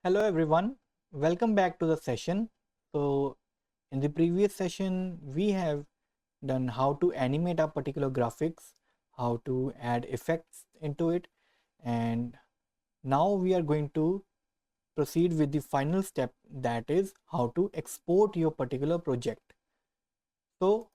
Hello everyone, welcome back to the session. So in the previous session we have done how to animate a particular graphics, how to add effects into it, and now we are going to proceed with the final step, that is how to export your particular project. So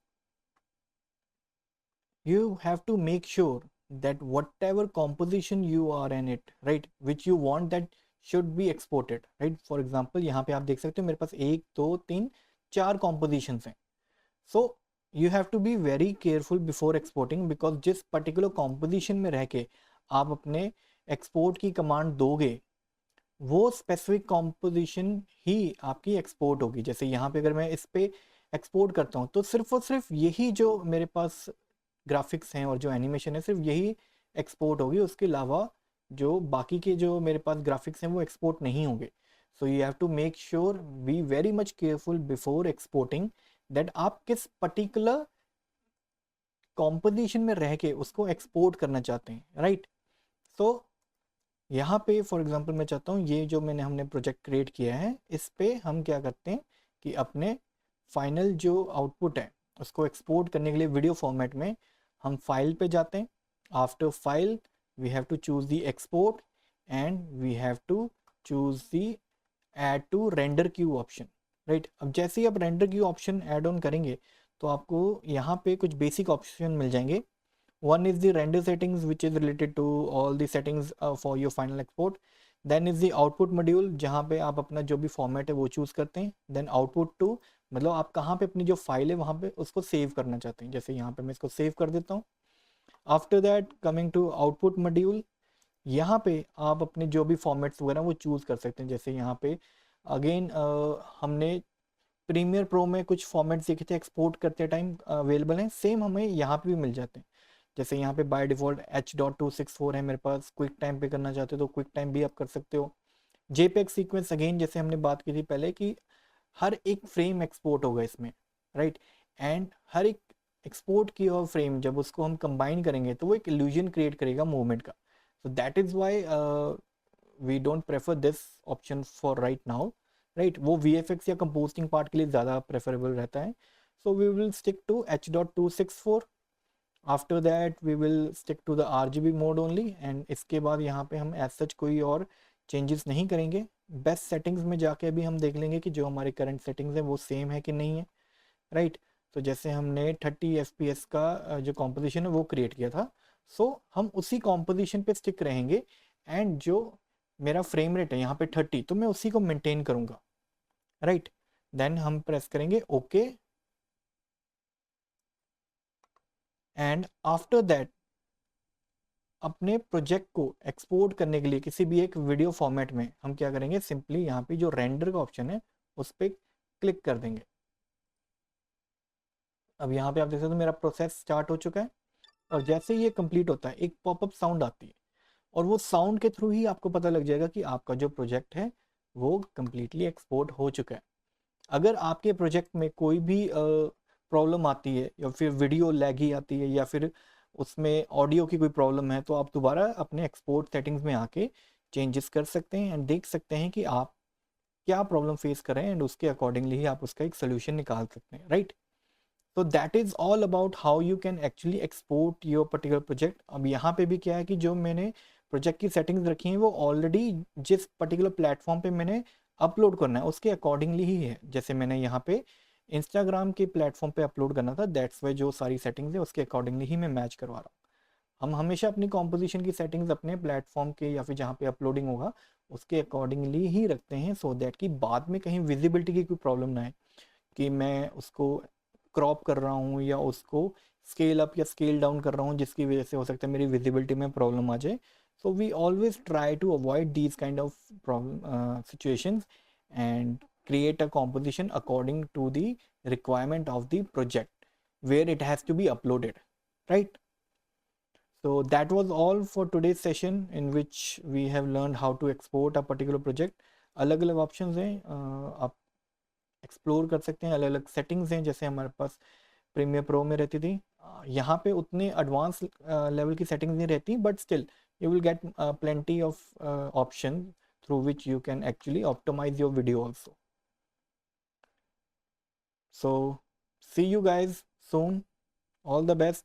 you have to make sure that whatever composition you are in it, right, which you want that should be exported, right. For example, यहाँ पे आप देख सकते हो मेरे पास 1 2 3 4 compositions हैं. So you have to be very careful before exporting, because जिस particular composition में रह के आप अपने export की command दोगे वो स्पेसिफिक कॉम्पोजिशन ही आपकी एक्सपोर्ट होगी. जैसे यहाँ पे अगर मैं इस पे एक्सपोर्ट करता हूँ तो सिर्फ और सिर्फ यही जो मेरे पास ग्राफिक्स हैं और जो एनिमेशन है सिर्फ यही एक्सपोर्ट होगी, उसके अलावा जो बाकी के जो मेरे पास ग्राफिक्स हैं वो एक्सपोर्ट नहीं होंगे. So you have to make sure, be very much careful before exporting, that आप किस पर्टिकुलर कॉम्पोजिशन में रह के उसको एक्सपोर्ट करना चाहते हैं, राइट. सो यहाँ पे फॉर एग्जांपल मैं चाहता हूँ ये जो हमने प्रोजेक्ट क्रिएट किया है इस पे हम क्या करते हैं कि अपने फाइनल जो आउटपुट है उसको एक्सपोर्ट करने के लिए वीडियो फॉर्मेट में हम फाइल पे जाते हैं. After file we have to choose the export and we have to choose the add to render queue option, right. अब जैसे ही आप render queue option add on करेंगे तो आपको यहाँ पे कुछ बेसिक ऑप्शन मिल जाएंगे. One is the render settings, which is related to all the settings for your final export. Then is the output module, जहाँ पे आप अपना जो भी फॉर्मेट है वो चूज़ करते हैं. Then output to, मतलब आप कहाँ पे अपनी जो फाइल है वहाँ पे उसको सेव करना चाहते हैं. जैसे यहाँ पे मैं इसको सेव कर देता हूँ. After that coming to output module, यहाँ पे आप अपने जो भी फॉर्मेट्स वगैरह वो चूज़ कर सकते हैं. जैसे यहाँ पे अगेन हमने प्रीमियर प्रो में कुछ फॉर्मेट्स देखे थे एक्सपोर्ट करते टाइम अवेलेबल हैं, सेम हमें यहाँ पे भी मिल जाते हैं. जैसे यहाँ पे बाय डिफ़ॉल्ट H.264 है मेरे पास. क्विक टाइम पे करना चाहते हो तो क्विक टाइम भी आप कर सकते हो. JPEG सीक्वेंस अगेन जैसे हमने बात की थी पहले कि हर एक फ्रेम एक्सपोर्ट होगा इसमें, राइट. एंड हर एक एक्सपोर्ट की और फ्रेम जब उसको हम कंबाइन करेंगे तो वो एक इल्यूजन क्रिएट करेगा मूवमेंट का. So that is why we don't prefer this option for right now, right. वो VFX या कंपोजिंग पार्ट के लिए ज़्यादा प्रेफरेबल रहता है. So we will stick to H.264. After that we will stick to the RGB mode only. And इसके बाद यहाँ पे हम एज सच कोई और चेंजेस नहीं करेंगे. बेस्ट सेटिंग्स में जाके भी हम देख लेंगे कि जो हमारे करंट सेटिंग्स हैं वो सेम है कि नहीं है, राइट. तो जैसे हमने 30 FPS का जो कॉम्पोजिशन है वो क्रिएट किया था, सो हम उसी कॉम्पोजिशन पे स्टिक रहेंगे. एंड जो मेरा फ्रेम रेट है यहाँ पे 30, तो मैं उसी को मेंटेन करूँगा, राइट. देन हम प्रेस करेंगे ओके. एंड आफ्टर दैट अपने प्रोजेक्ट को एक्सपोर्ट करने के लिए किसी भी एक वीडियो फॉर्मेट में हम क्या करेंगे, सिंपली यहाँ पे जो रेंडर का ऑप्शन है उस पर क्लिक कर देंगे. अब यहाँ पे आप देख सकते हो मेरा प्रोसेस स्टार्ट हो चुका है. और जैसे ही ये कंप्लीट होता है एक पॉपअप साउंड आती है, और वो साउंड के थ्रू ही आपको पता लग जाएगा कि आपका जो प्रोजेक्ट है वो कम्प्लीटली एक्सपोर्ट हो चुका है. अगर आपके प्रोजेक्ट में कोई भी प्रॉब्लम आती है या फिर वीडियो लैगी आती है या फिर उसमें ऑडियो की कोई प्रॉब्लम है, तो आप दोबारा अपने एक्सपोर्ट सेटिंग्स में आके चेंजेस कर सकते हैं एंड देख सकते हैं कि आप क्या प्रॉब्लम फेस कर रहे हैं, एंड उसके अकॉर्डिंगली ही आप उसका एक सोल्यूशन निकाल सकते हैं, राइट. तो that is all about how you can actually export your particular project. अब यहाँ पे भी क्या है कि जो मैंने प्रोजेक्ट की सेटिंग्स रखी हैं वो ऑलरेडी जिस पर्टिकुलर प्लेटफॉर्म पे मैंने अपलोड करना है उसके अकॉर्डिंगली ही है. जैसे मैंने यहाँ पे इंस्टाग्राम के प्लेटफॉर्म पे अपलोड करना था, दैट्स वाई जो सारी सेटिंग्स है उसके अकॉर्डिंगली ही मैं मैच करवा रहा हूँ. हम हमेशा अपनी कॉम्पोजिशन की सेटिंग्स अपने प्लेटफॉर्म के या फिर जहाँ पे अपलोडिंग होगा उसके अकॉर्डिंगली ही रखते हैं, सो दैट कि बाद में कहीं विजिबिलिटी की कोई प्रॉब्लम ना आए कि मैं उसको क्रॉप कर रहा हूँ या उसको स्केल अप या स्केल डाउन कर रहा हूँ जिसकी वजह से हो सकता है मेरी विजिबिलिटी में प्रॉब्लम आ जाए. So we always try to avoid these kind of problem situations and create a composition according to the requirement of the project where it has to be uploaded, right. So that was all for today's session in which we have learned how to export a particular project. अलग अलग options हैं, आप explore कर सकते हैं. अलग अलग settings हैं जैसे हमारे पास प्रीमियर प्रो में रहती थी. यहाँ पे उतने एडवांस लेवल की सेटिंग्स नहीं रहती, but still you will get plenty of option through which you can actually optimize your video also. So see you guys soon. All the best.